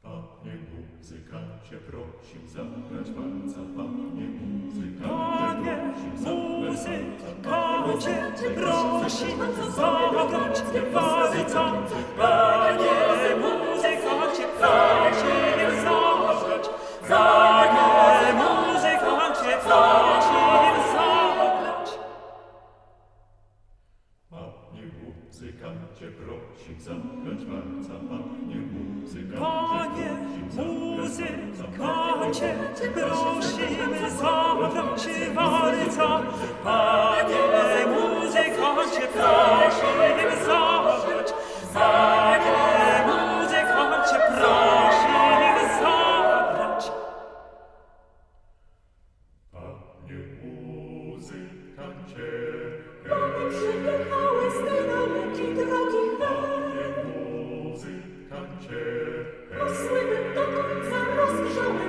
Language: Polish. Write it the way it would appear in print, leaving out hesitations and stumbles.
Panie muzykancie, prosił zagrać walca. Panie muzykancie, prosi zagrać walca. Panie muzykancie, prosi zagrać. Panie muzykancie, prosi zagrać. Panie muzykancie, prosił zagrać walca. Panie muzykancie, prosimy zagrać walca. Panie muzykancie, prosimy zagrać. Panie muzykancie, prosimy zagrać. Panie muzykancie, Mamy przyjechały z tej daleki drogi Panie muzykancie, Posłymy do końca rozgrzały